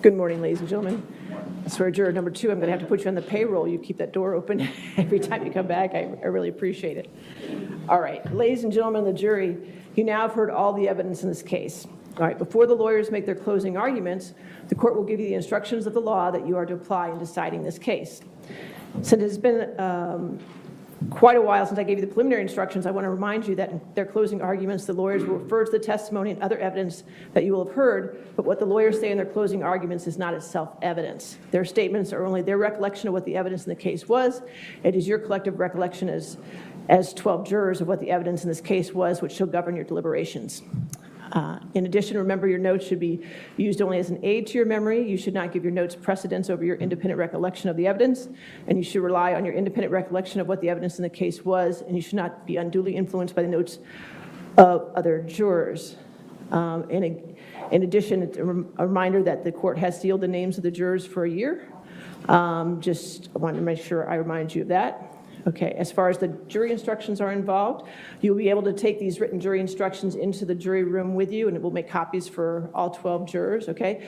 Good morning, ladies and gentlemen. For juror number 2, I'm going to have to put you on the payroll. You keep that door open every time you come back. I really appreciate it. All right, ladies and gentlemen of the jury, you now have heard all the evidence in this case. All right, before the lawyers make their closing arguments, the court will give you the instructions of the law that you are to apply in deciding this case. Since it's been quite a while since I gave you the preliminary instructions, I want to remind you that in their closing arguments, the lawyers will refer to the testimony and other evidence that you will have heard, but what the lawyers say in their closing arguments is not itself evidence. Their statements are only their recollection of what the evidence in the case was. It is your collective recollection as 12 jurors of what the evidence in this case was, which shall govern your deliberations. In addition, remember your notes should be used only as an aid to your memory. You should not give your notes precedence over your independent recollection of the evidence, and you should rely on your independent recollection of what the evidence in the case was, and you should not be unduly influenced by the notes of other jurors. In addition, a reminder that the court has sealed the names of the jurors for a year. Just wanted to make sure I remind you of that. Okay, as far as the jury instructions are involved, you'll be able to take these written jury instructions into the jury room with you, and it will make copies for all 12 jurors, okay?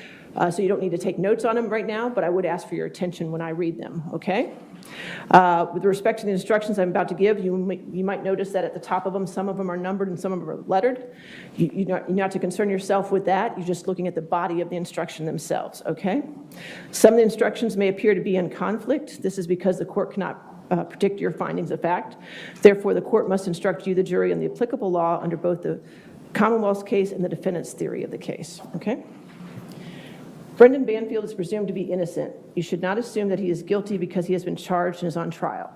So you don't need to take notes on them right now, but I would ask for your attention when I read them, okay? With respect to the instructions I'm about to give, you might notice that at the top of them, some of them are numbered and some of them are lettered. You're not to concern yourself with that. You're just looking at the body of the instruction themselves, okay? Some of the instructions may appear to be in conflict. This is because the court cannot predict your findings of fact. Therefore, the court must instruct you, the jury, on the applicable law under both the Commonwealth's case and the defendant's theory of the case, okay? Brendan Banfield is presumed to be innocent. You should not assume that he is guilty because he has been charged and is on trial.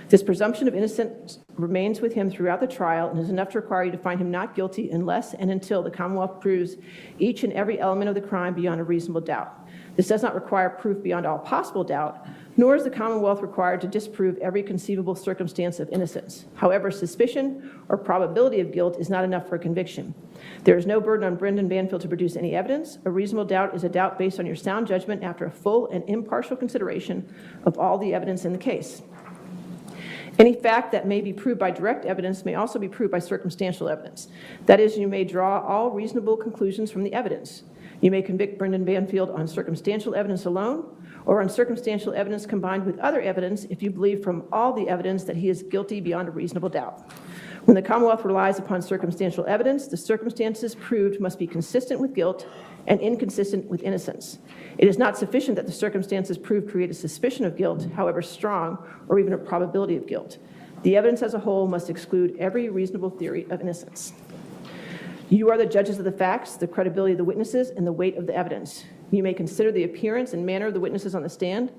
This presumption of innocence remains with him throughout the trial and is enough to require you to find him not guilty unless and until the Commonwealth proves each and every element of the crime beyond a reasonable doubt. This does not require proof beyond all possible doubt, nor is the Commonwealth required to disprove every conceivable circumstance of innocence. However, suspicion or probability of guilt is not enough for a conviction. There is no burden on Brendan Banfield to produce any evidence. A reasonable doubt is a doubt based on your sound judgment after a full and impartial consideration of all the evidence in the case. Any fact that may be proved by direct evidence may also be proved by circumstantial evidence. That is, you may draw all reasonable conclusions from the evidence. You may convict Brendan Banfield on circumstantial evidence alone, or on circumstantial evidence combined with other evidence if you believe from all the evidence that he is guilty beyond a reasonable doubt. When the Commonwealth relies upon circumstantial evidence, the circumstances proved must be consistent with guilt and inconsistent with innocence. It is not sufficient that the circumstances proved create a suspicion of guilt, however strong, or even a probability of guilt. The evidence as a whole must exclude every reasonable theory of innocence. You are the judges of the facts, the credibility of the witnesses, and the weight of the evidence. You may consider the appearance and manner of the witnesses on the stand,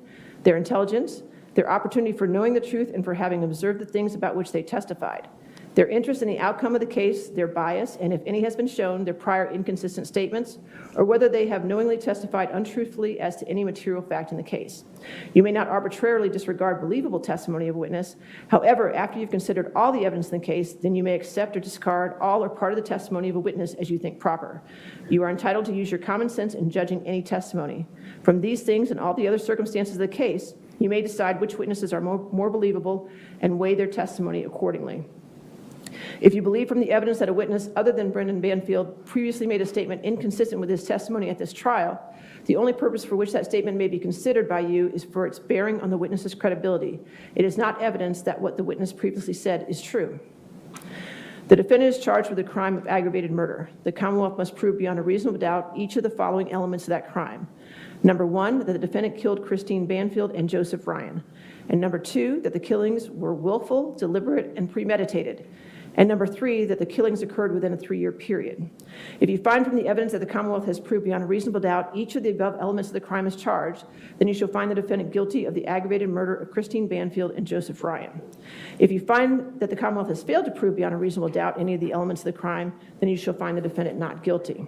their intelligence, their opportunity for knowing the truth and for having observed the things about which they testified, their interest in the outcome of the case, their bias, and if any has been shown, their prior inconsistent statements, or whether they have knowingly testified untruthfully as to any material fact in the case. You may not arbitrarily disregard believable testimony of a witness. However, after you've considered all the evidence in the case, then you may accept or discard all or part of the testimony of a witness as you think proper. You are entitled to use your common sense in judging any testimony. From these things and all the other circumstances of the case, you may decide which witnesses are more believable and weigh their testimony accordingly. If you believe from the evidence that a witness other than Brendan Banfield previously made a statement inconsistent with his testimony at this trial, the only purpose for which that statement may be considered by you is for its bearing on the witness's credibility. It is not evidence that what the witness previously said is true. The defendant is charged with the crime of aggravated murder. The Commonwealth must prove beyond a reasonable doubt each of the following elements of that crime. Number 1, that the defendant killed Christine Banfield and Joseph Ryan. And number 2, that the killings were willful, deliberate, and premeditated. And number 3, that the killings occurred within a 3-year period. If you find from the evidence that the Commonwealth has proved beyond a reasonable doubt each of the above elements of the crime is charged, then you shall find the defendant guilty of the aggravated murder of Christine Banfield and Joseph Ryan. If you find that the Commonwealth has failed to prove beyond a reasonable doubt any of the elements of the crime, then you shall find the defendant not guilty.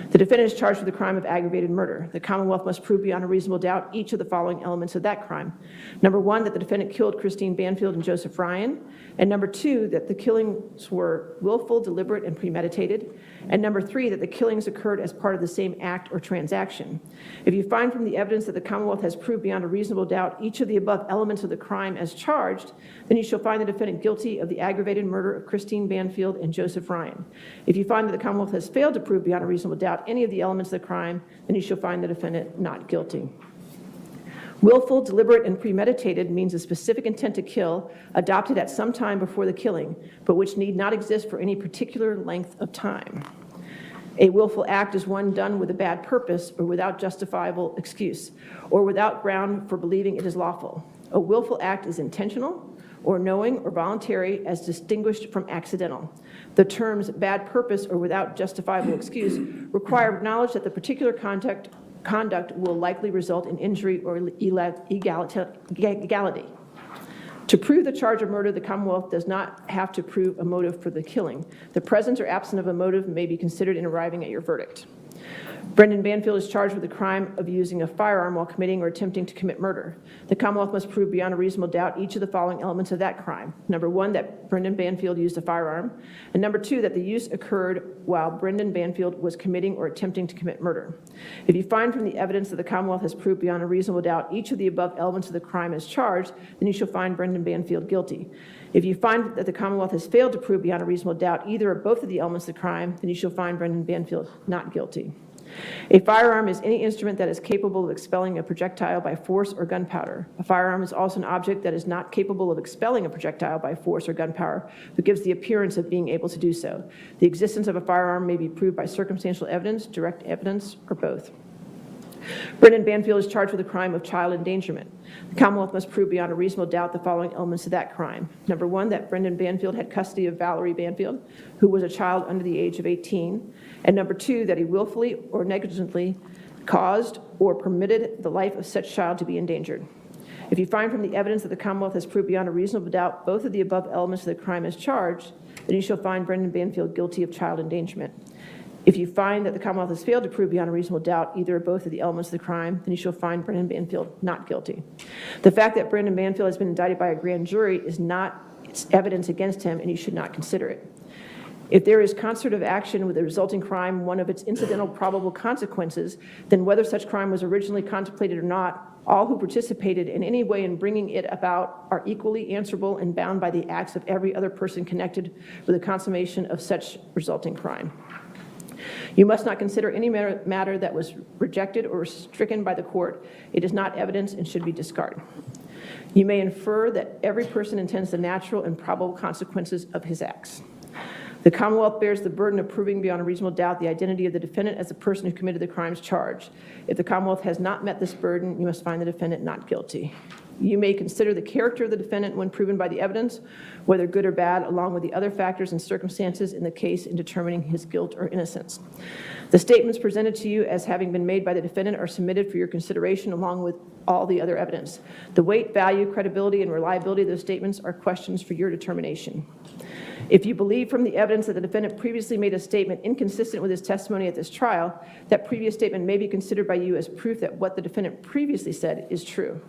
The defendant is charged with the crime of aggravated murder. The Commonwealth must prove beyond a reasonable doubt each of the following elements of that crime. Number 1, that the defendant killed Christine Banfield and Joseph Ryan. And number 2, that the killings were willful, deliberate, and premeditated. And number 3, that the killings occurred as part of the same act or transaction. If you find from the evidence that the Commonwealth has proved beyond a reasonable doubt each of the above elements of the crime as charged, then you shall find the defendant guilty of the aggravated murder of Christine Banfield and Joseph Ryan. If you find that the Commonwealth has failed to prove beyond a reasonable reasonable doubt any of the elements of the crime, then you shall find the defendant not guilty. Willful, deliberate, and premeditated means a specific intent to kill adopted at some time before the killing, but which need not exist for any particular length of time. A willful act is one done with a bad purpose or without justifiable excuse, or without ground for believing it is lawful. A willful act is intentional, or knowing or voluntary, as distinguished from accidental. The terms bad purpose or without justifiable excuse require knowledge that the particular conduct will likely result in injury or illegality. To prove the charge of murder, the Commonwealth does not have to prove a motive for the killing. The presence or absence of a motive may be considered in arriving at your verdict. Brendan Banfield is charged with the crime of using a firearm while committing or attempting to commit murder. The Commonwealth must prove beyond a reasonable doubt each of the following elements of that crime. Number one, that Brendan Banfield used a firearm. And number two, that the use occurred while Brendan Banfield was committing or attempting to commit murder. If you find from the evidence that the Commonwealth has proved beyond a reasonable doubt each of the above elements of the crime as charged, then you shall find Brendan Banfield guilty. If you find that the Commonwealth has failed to prove beyond a reasonable doubt either or both of the elements of the crime, then you shall find Brendan Banfield not guilty. A firearm is any instrument that is capable of expelling a projectile by force or gunpowder. A firearm is also an object that is not capable of expelling a projectile by force or gunpowder, but gives the appearance of being able to do so. The existence of a firearm may be proved by circumstantial evidence, direct evidence, or both. Brendan Banfield is charged with the crime of child endangerment. The Commonwealth must prove beyond a reasonable doubt the following elements of that crime. Number one, that Brendan Banfield had custody of Valerie Banfield, who was a child under the age of 18. And number two, that he willfully or negligently caused or permitted the life of such child to be endangered. If you find from the evidence that the Commonwealth has proved beyond a reasonable doubt both of the above elements of the crime as charged, then you shall find Brendan Banfield guilty of child endangerment. If you find that the Commonwealth has failed to prove beyond a reasonable doubt either or both of the elements of the crime, then you shall find Brendan Banfield not guilty. The fact that Brendan Banfield has been indicted by a grand jury is not evidence against him, and you should not consider it. If there is concert of action with the resulting crime, one of its incidental probable consequences, then whether such crime was originally contemplated or not, all who participated in any way in bringing it about are equally answerable and bound by the acts of every other person connected with the consummation of such resulting crime. You must not consider any matter that was rejected or stricken by the court. It is not evidence and should be discarded. You may infer that every person intends the natural and probable consequences of his acts. The Commonwealth bears the burden of proving beyond a reasonable doubt the identity of the defendant as the person who committed the crimes charged. If the Commonwealth has not met this burden, you must find the defendant not guilty. You may consider the character of the defendant when proven by the evidence, whether good or bad, along with the other factors and circumstances in the case in determining his guilt or innocence. The statements presented to you as having been made by the defendant are submitted for your consideration along with all the other evidence. The weight, value, credibility, and reliability of those statements are questions for your determination. If you believe from the evidence that the defendant previously made a statement inconsistent with his testimony at this trial, that previous statement may be considered by you as proof that what the defendant previously said is true.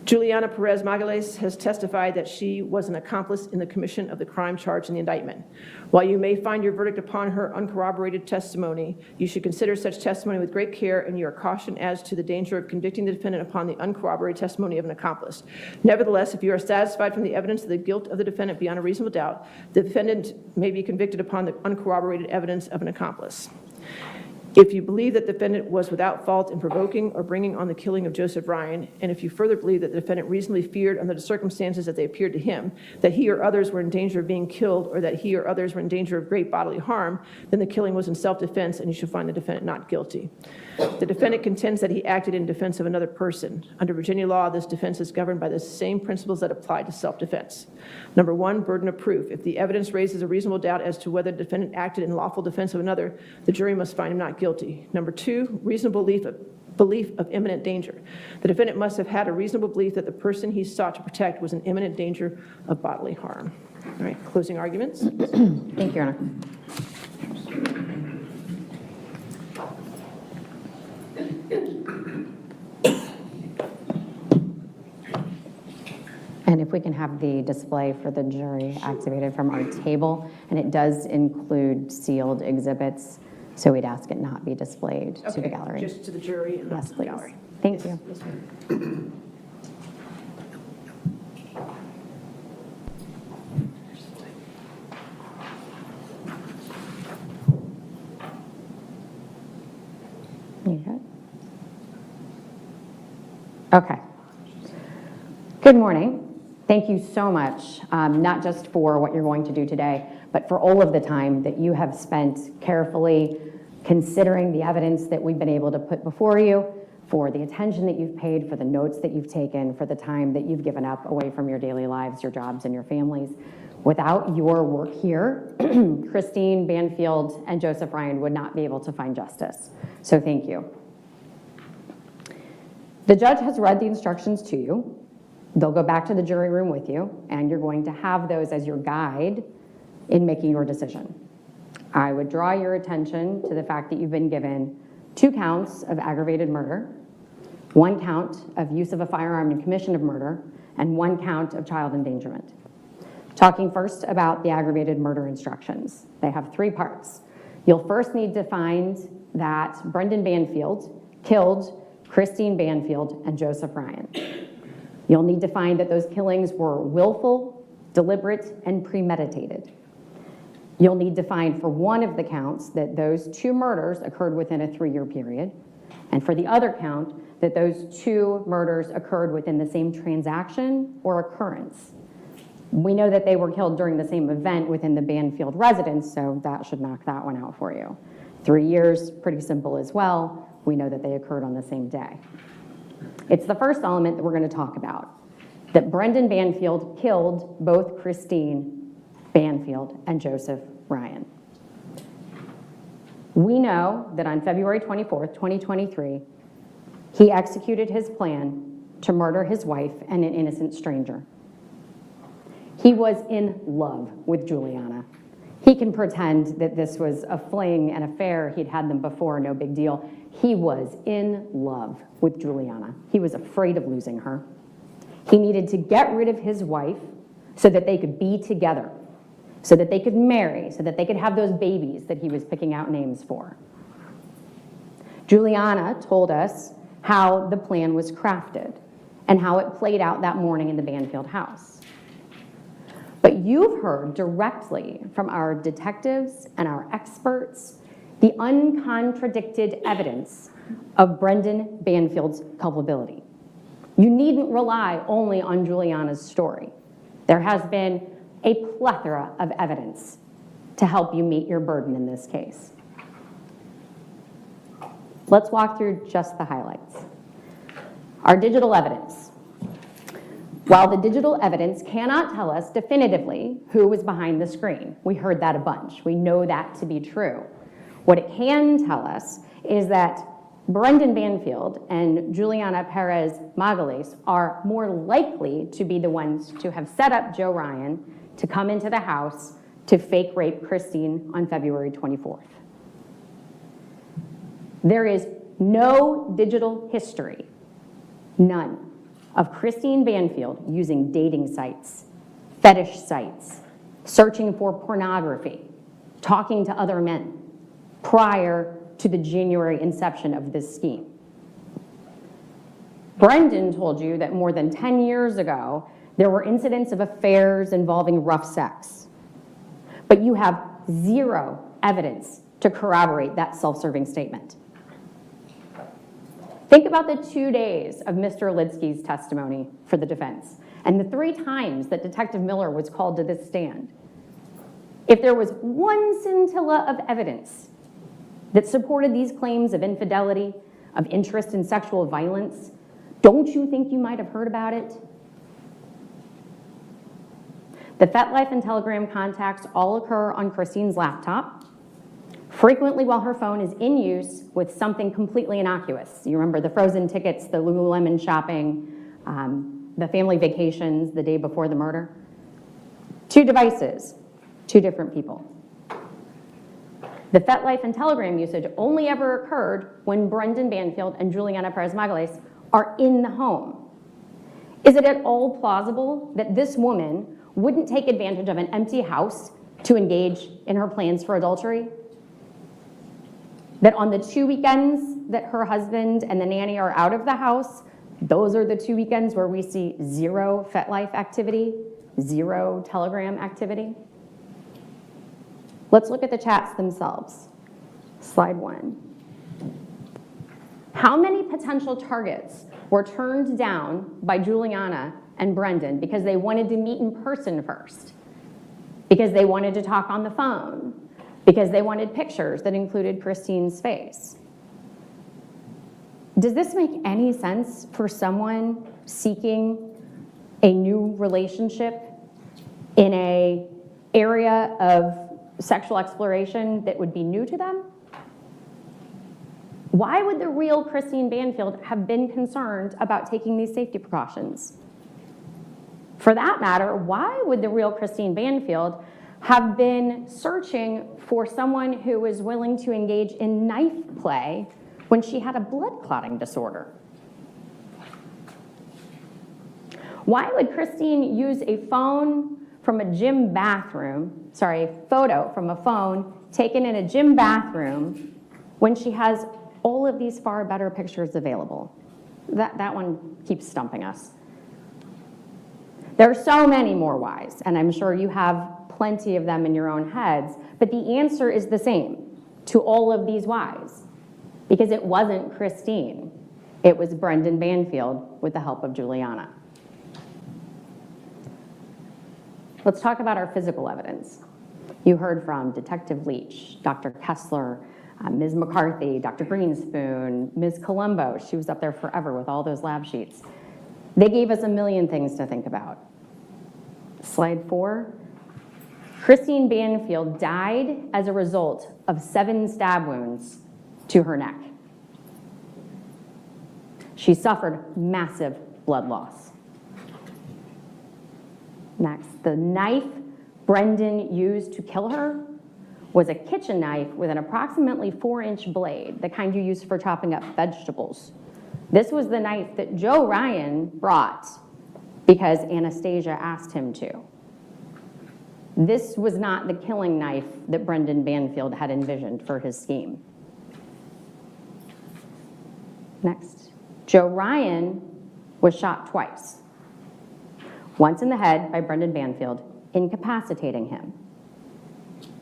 Juliana Perez Magalhães has testified that she was an accomplice in the commission of the crime charged in the indictment. While you may find your verdict upon her uncorroborated testimony, you should consider such testimony with great care, and you are cautioned as to the danger of convicting the defendant upon the uncorroborated testimony of an accomplice. Nevertheless, if you are satisfied from the evidence of the guilt of the defendant beyond a reasonable doubt, the defendant may be convicted upon the uncorroborated evidence of an accomplice. If you believe that the defendant was without fault in provoking or bringing on the killing of Joseph Ryan, and if you further believe that the defendant reasonably feared under the circumstances that they appeared to him, that he or others were in danger of being killed or that he or others were in danger of great bodily harm, then the killing was in self-defense and you should find the defendant not guilty. The defendant contends that he acted in defense of another person. Under Virginia law, this defense is governed by the same principles that apply to self-defense. Number one, burden of proof. If the evidence raises a reasonable doubt as to whether the defendant acted in lawful defense of another, the jury must find him not guilty. Number two, reasonable belief of imminent danger. The defendant must have had a reasonable belief that the person he sought to protect was in imminent danger of bodily harm. All right, closing arguments. Thank you, Your Honor. And if we can have the display for the jury activated from our table, and it does include sealed exhibits, so we'd ask it not be displayed to the gallery. Just to the jury and not Yes, to the please. gallery. Thank you. Yes, ma'am. You good? Okay. Good morning. Thank you so much, not just for what you're going to do today, but for all of the time that you have spent carefully considering the evidence that we've been able to put before you, for the attention that you've paid, for the notes that you've taken, for the time that you've given up away from your daily lives, your jobs, and your families. Without your work here, Christine Banfield and Joseph Ryan would not be able to find justice. So thank you. The judge has read the instructions to you. They'll go back to the jury room with you, and you're going to have those as your guide in making your decision. I would draw your attention to the fact that you've been given 2 counts of aggravated murder, 1 count of use of a firearm in commission of murder, and 1 count of child endangerment. Talking first about the aggravated murder instructions. They have 3 parts. You'll first need to find that Brendan Banfield killed Christine Banfield and Joseph Ryan. You'll need to find that those killings were willful, deliberate, and premeditated. You'll need to find for one of the counts that those 2 murders occurred within a 3-year period, and for the other count, that those 2 murders occurred within the same transaction or occurrence. We know that they were killed during the same event within the Banfield residence, so that should knock that one out for you. 3 years, pretty simple as well. We know that they occurred on the same day. It's the first element that we're going to talk about, that Brendan Banfield killed both Christine Banfield and Joseph Ryan. We know that on February 24th, 2023, he executed his plan to murder his wife and an innocent stranger. He was in love with Juliana. He can pretend that this was a fling, an affair, he'd had them before, no big deal. He was in love with Juliana. He was afraid of losing her. He needed to get rid of his wife so that they could be together, so that they could marry, so that they could have those babies that he was picking out names for. Juliana told us how the plan was crafted and how it played out that morning in the Banfield house. But you've heard directly from our detectives and our experts the uncontradicted evidence of Brendan Banfield's culpability. You needn't rely only on Juliana's story. There has been a plethora of evidence to help you meet your burden in this case. Let's walk through just the highlights. Our digital evidence. While the digital evidence cannot tell us definitively who was behind the screen, we heard that a bunch. We know that to be true. What it can tell us is that Brendan Banfield and Juliana Perez Magalhães are more likely to be the ones to have set up Joe Ryan to come into the house to fake rape Christine on February 24th. There is no digital history, none, of Christine Banfield using dating sites, fetish sites, searching for pornography, talking to other men prior to the January inception of this scheme. Brendan told you that more than 10 years ago, there were incidents of affairs involving rough sex. But you have 0 evidence to corroborate that self-serving statement. Think about the 2 days of Mr. Lidsky's testimony for the defense and the 3 times that Detective Miller was called to this stand. If there was one scintilla of evidence that supported these claims of infidelity, of interest in sexual violence, don't you think you might have heard about it? The FetLife and Telegram contacts all occur on Christine's laptop, frequently while her phone is in use with something completely innocuous. You remember the frozen tickets, the Lululemon shopping, the family vacations the day before the murder? 2 devices, 2 different people. The FetLife and Telegram usage only ever occurred when Brendan Banfield and Juliana Perez Magalhães are in the home. Is it at all plausible that this woman wouldn't take advantage of an empty house to engage in her plans for adultery? That on the 2 weekends that her husband and the nanny are out of the house, those are the 2 weekends where we see 0 FetLife activity, 0 Telegram activity? Let's look at the chats themselves. Slide 1. How many potential targets were turned down by Juliana and Brendan because they wanted to meet in person first? Because they wanted to talk on the phone? Because they wanted pictures that included Christine's face? Does this make any sense for someone seeking a new relationship in an area of sexual exploration that would be new to them? Why would the real Christine Banfield have been concerned about taking these safety precautions? For that matter, why would the real Christine Banfield have been searching for someone who was willing to engage in knife play when she had a blood clotting disorder? Why would Christine use a phone from a gym bathroom, a photo from a phone taken in a gym bathroom when she has all of these far better pictures available? That one keeps stumping us. There are so many more whys, and I'm sure you have plenty of them in your own heads, but the answer is the same to all of these whys, because it wasn't Christine. It was Brendan Banfield with the help of Juliana. Let's talk about our physical evidence. You heard from Detective Leach, Dr. Kessler, Ms. McCarthy, Dr. Greenspoon, Ms. Colombo. She was up there forever with all those lab sheets. They gave us a million things to think about. Slide 4. Christine Banfield died as a result of 7 stab wounds to her neck. She suffered massive blood loss. Next, the knife Brendan used to kill her was a kitchen knife with an approximately 4-inch blade, the kind you use for chopping up vegetables. This was the knife that Joe Ryan brought because Anastasia asked him to. This was not the killing knife that Brendan Banfield had envisioned for his scheme. Next, Joe Ryan was shot twice. Once in the head by Brendan Banfield, incapacitating him.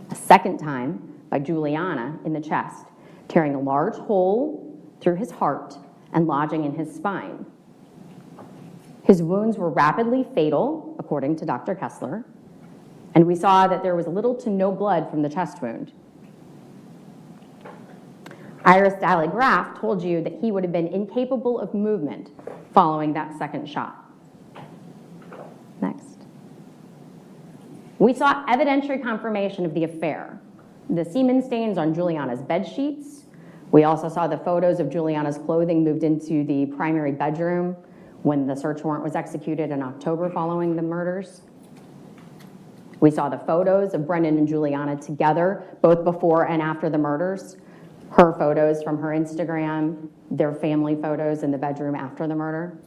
A second time by Juliana in the chest, tearing a large hole through his heart and lodging in his spine. His wounds were rapidly fatal, according to Dr. Kessler, and we saw that there was little to no blood from the chest wound. Iris Daly-Graf told you that he would have been incapable of movement following that second shot. Next. We saw evidentiary confirmation of the affair. The semen stains on Juliana's bed sheets. We also saw the photos of Juliana's clothing moved into the primary bedroom when the search warrant was executed in October following the murders. We saw the photos of Brendan and Juliana together, both before and after the murders. Her photos from her Instagram, their family photos in the bedroom after the murder.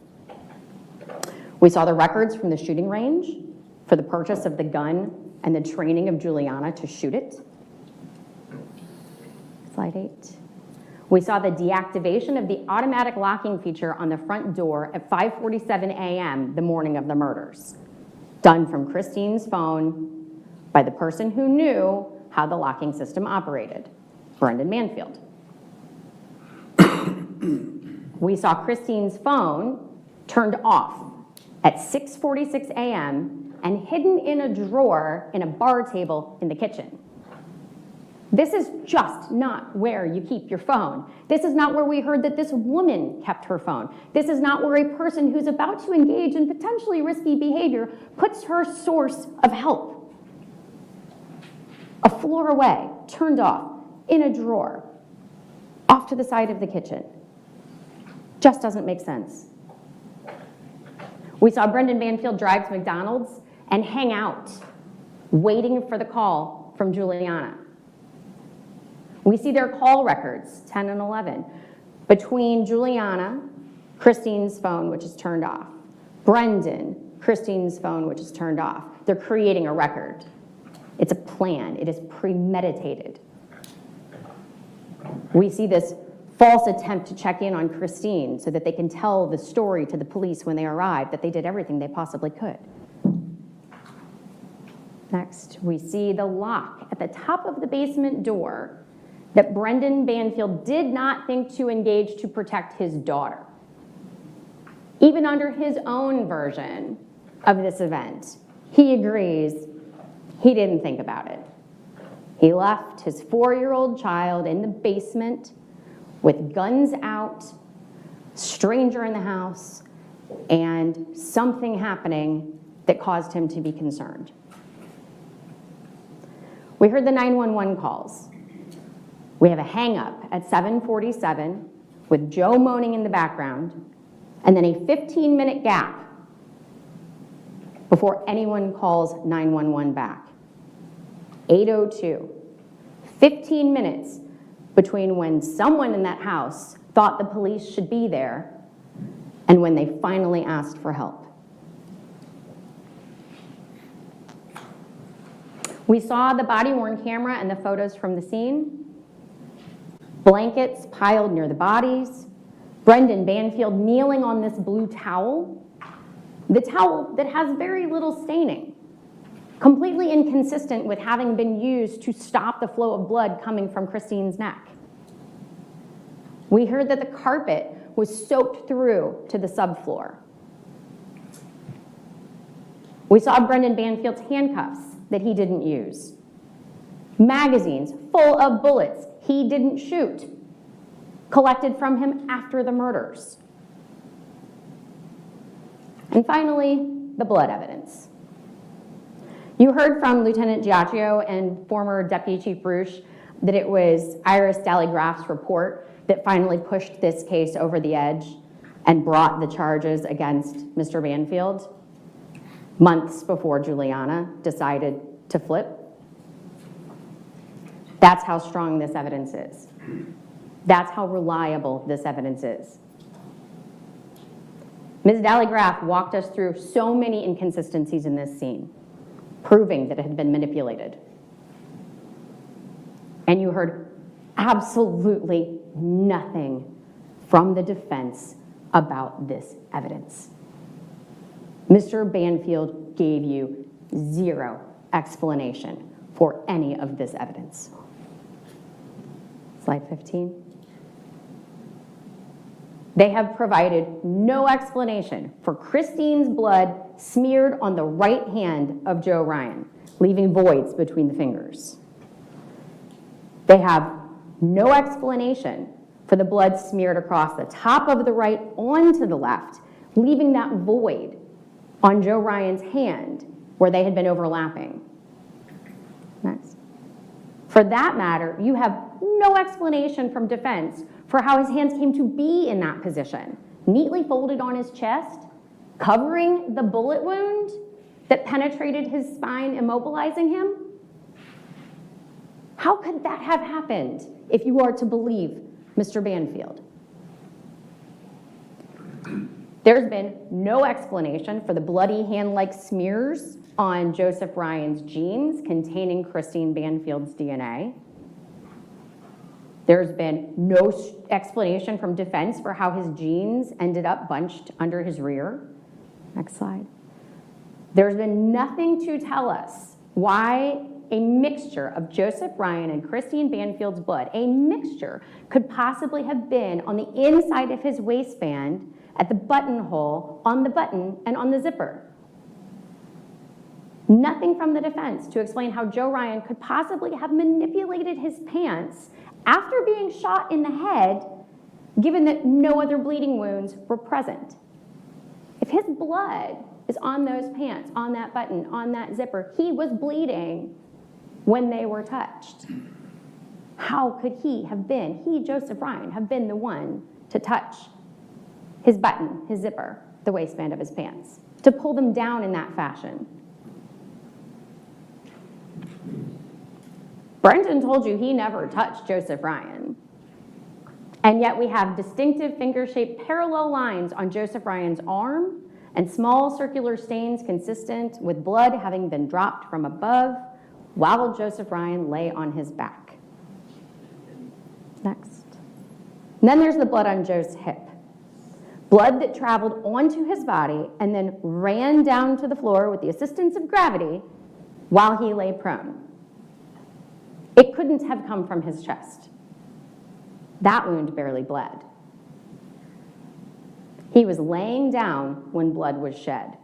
We saw the records from the shooting range for the purchase of the gun and the training of Juliana to shoot it. Slide 8. We saw the deactivation of the automatic locking feature on the front door at 5:47 a.m. the morning of the murders, done from Christine's phone by the person who knew how the locking system operated, Brendan Banfield. We saw Christine's phone turned off at 6:46 a.m. and hidden in a drawer in a bar table in the kitchen. This is just not where you keep your phone. This is not where we heard that this woman kept her phone. This is not where a person who's about to engage in potentially risky behavior puts her source of help. A floor away, turned off, in a drawer, off to the side of the kitchen. Just doesn't make sense. We saw Brendan Banfield drive to McDonald's and hang out, waiting for the call from Juliana. We see their call records, 10 and 11, between Juliana, Christine's phone, which is turned off, Brendan, Christine's phone, which is turned off. They're creating a record. It's a plan. It is premeditated. We see this false attempt to check in on Christine so that they can tell the story to the police when they arrive, that they did everything they possibly could. Next, we see the lock at the top of the basement door that Brendan Banfield did not think to engage to protect his daughter. Even under his own version of this event, he agrees he didn't think about it. He left his 4-year-old child in the basement with guns out, stranger in the house, and something happening that caused him to be concerned. We heard the 911 calls. We have a hang-up at 7:47 with Joe moaning in the background, and then a 15-minute gap before anyone calls 911 back. 8:02, 15 minutes between when someone in that house thought the police should be there and when they finally asked for help. We saw the body-worn camera and the photos from the scene. Blankets piled near the bodies. Brendan Banfield kneeling on this blue towel. The towel that has very little staining. Completely inconsistent with having been used to stop the flow of blood coming from Christine's neck. We heard that the carpet was soaked through to the subfloor. We saw Brendan Banfield's handcuffs that he didn't use. Magazines full of bullets he didn't shoot, collected from him after the murders. And finally, the blood evidence. You heard from Lieutenant Giacchio and former Deputy Chief Bruce that it was Iris Dallygraff's report that finally pushed this case over the edge and brought the charges against Mr. Banfield months before Juliana decided to flip. That's how strong this evidence is. That's how reliable this evidence is. Ms. Dallygraff walked us through so many inconsistencies in this scene, proving that it had been manipulated. And you heard absolutely nothing from the defense about this evidence. Mr. Banfield gave you zero explanation for any of this evidence. Slide 15. They have provided no explanation for Christine's blood smeared on the right hand of Joe Ryan, leaving voids between the fingers. They have no explanation for the blood smeared across the top of the right onto the left, leaving that void on Joe Ryan's hand where they had been overlapping. Next. For that matter, you have no explanation from defense for how his hands came to be in that position, neatly folded on his chest, covering the bullet wound that penetrated his spine, immobilizing him. How could that have happened if you are to believe Mr. Banfield? There's been no explanation for the bloody hand-like smears on Joseph Ryan's jeans containing Christine Banfield's DNA. There's been no explanation from defense for how his jeans ended up bunched under his rear. Next slide. There's been nothing to tell us why a mixture of Joseph Ryan and Christine Banfield's blood, a mixture, could possibly have been on the inside of his waistband at the buttonhole, on the button, and on the zipper. Nothing from the defense to explain how Joe Ryan could possibly have manipulated his pants after being shot in the head, given that no other bleeding wounds were present. If his blood is on those pants, on that button, on that zipper, he was bleeding when they were touched. How could he, Joseph Ryan, have been the one to touch his button, his zipper, the waistband of his pants, to pull them down in that fashion? Brendan told you he never touched Joseph Ryan. And yet we have distinctive finger-shaped parallel lines on Joseph Ryan's arm and small circular stains consistent with blood having been dropped from above while Joseph Ryan lay on his back. Next. And then there's the blood on Joe's hip. Blood that traveled onto his body and then ran down to the floor with the assistance of gravity while he lay prone. It couldn't have come from his chest. That wound barely bled. He was laying down when blood was shed.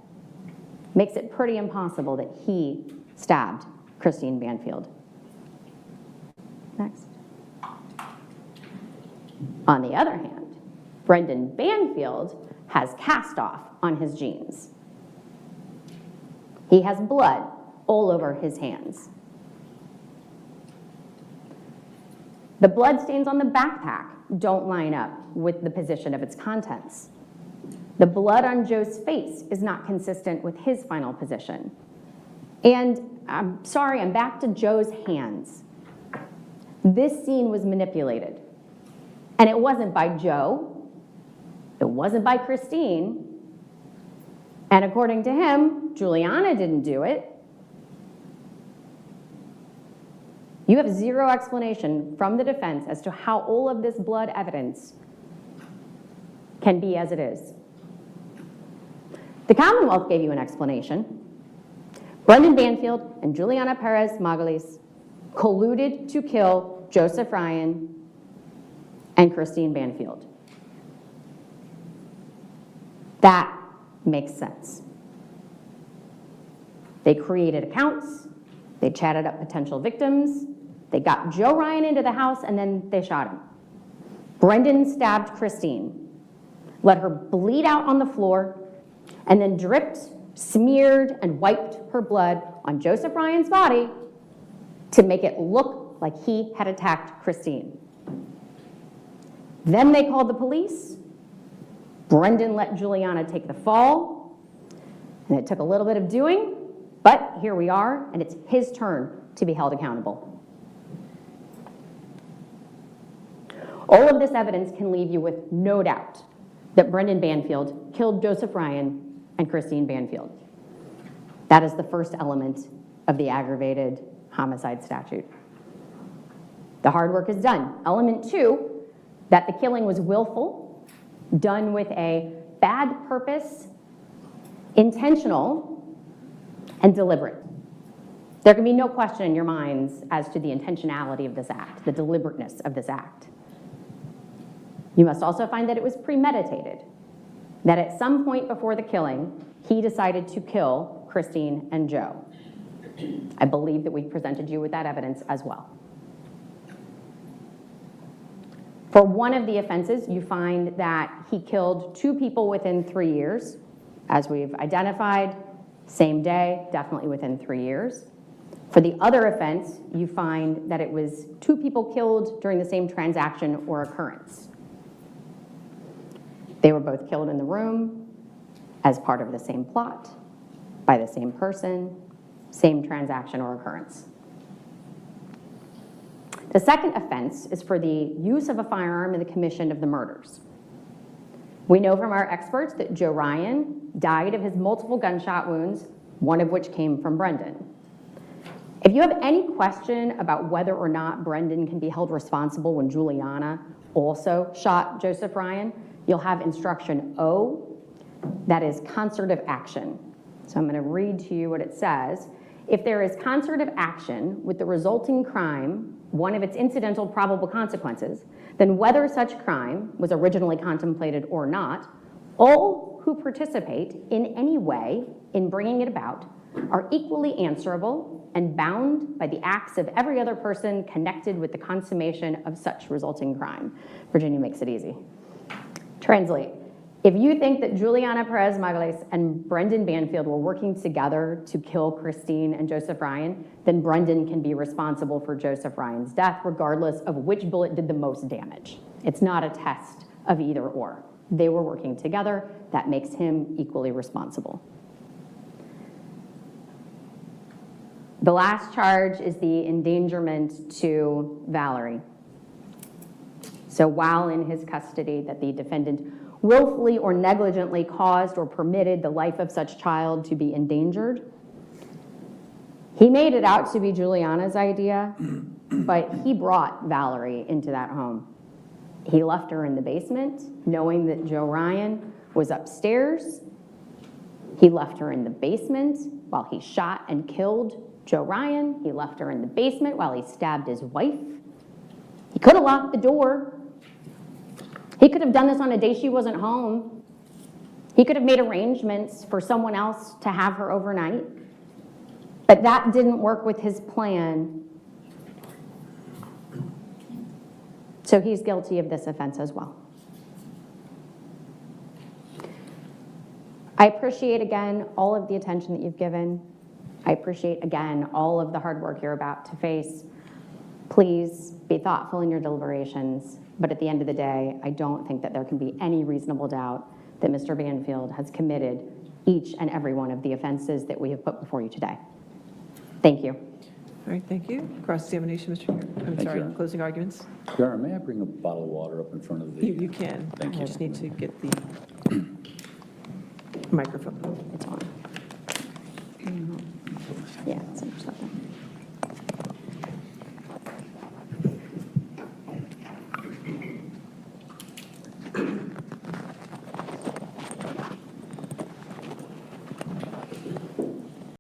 Makes it pretty impossible that he stabbed Christine Banfield. Next. On the other hand, Brendan Banfield has cast off on his jeans. He has blood all over his hands. The blood stains on the backpack don't line up with the position of its contents. The blood on Joe's face is not consistent with his final position. And I'm sorry, I'm back to Joe's hands. This scene was manipulated. And it wasn't by Joe. It wasn't by Christine. And according to him, Juliana didn't do it. You have zero explanation from the defense as to how all of this blood evidence can be as it is. The Commonwealth gave you an explanation. Brendan Banfield and Juliana Perez Magalhães colluded to kill Joseph Ryan and Christine Banfield. That makes sense. They created accounts, they chatted up potential victims, they got Joe Ryan into the house, and then they shot him. Brendan stabbed Christine, let her bleed out on the floor, and then dripped, smeared, and wiped her blood on Joseph Ryan's body to make it look like he had attacked Christine. Then they called the police. Brendan let Juliana take the fall, and it took a little bit of doing, but here we are, and it's his turn to be held accountable. All of this evidence can leave you with no doubt that Brendan Banfield killed Joseph Ryan and Christine Banfield. That is the first element of the aggravated homicide statute. The hard work is done. Element 2, that the killing was willful, done with a bad purpose, intentional, and deliberate. There can be no question in your minds as to the intentionality of this act, the deliberateness of this act. You must also find that it was premeditated, that at some point before the killing, he decided to kill Christine and Joe. I believe that we presented you with that evidence as well. For one of the offenses, you find that he killed 2 people within 3 years. As we've identified, same day, definitely within 3 years. For the other offense, you find that it was 2 people killed during the same transaction or occurrence. They were both killed in the room as part of the same plot, by the same person, same transaction or occurrence. The second offense is for the use of a firearm in the commission of the murders. We know from our experts that Joe Ryan died of his multiple gunshot wounds, one of which came from Brendan. If you have any question about whether or not Brendan can be held responsible when Juliana also shot Joseph Ryan, you'll have instruction O, that is concert of action. So I'm going to read to you what it says. If there is concert of action with the resulting crime, one of its incidental probable consequences, then whether such crime was originally contemplated or not, all who participate in any way in bringing it about are equally answerable and bound by the acts of every other person connected with the consummation of such resulting crime. Virginia makes it easy. Translate. If you think that Juliana Perez Magalhães and Brendan Banfield were working together to kill Christine and Joseph Ryan, then Brendan can be responsible for Joseph Ryan's death, regardless of which bullet did the most damage. It's not a test of either or. They were working together. That makes him equally responsible. The last charge is the endangerment to Valerie. So while in his custody, that the defendant willfully or negligently caused or permitted the life of such child to be endangered. He made it out to be Juliana's idea, but he brought Valerie into that home. He left her in the basement, knowing that Joe Ryan was upstairs. He left her in the basement while he shot and killed Joe Ryan. He left her in the basement while he stabbed his wife. He could have locked the door, He could have done this on a day she wasn't home. He could have made arrangements for someone else to have her overnight. But that didn't work with his plan. So he's guilty of this offense as well. I appreciate, again, all of the attention that you've given. I appreciate, again, all of the hard work you're about to face. Please be thoughtful in your deliberations. But at the end of the day, I don't think that there can be any reasonable doubt that Mr. Banfield has committed each and every one of the offenses that we have put before you today. Thank you. All right, thank you. Cross-examination, Mr. I'm Thank sorry, you. closing arguments? Your Honor, may I bring a bottle of water up in front of the... You can. Thank you. I just need to get the microphone. It's on. Yeah, it's under something.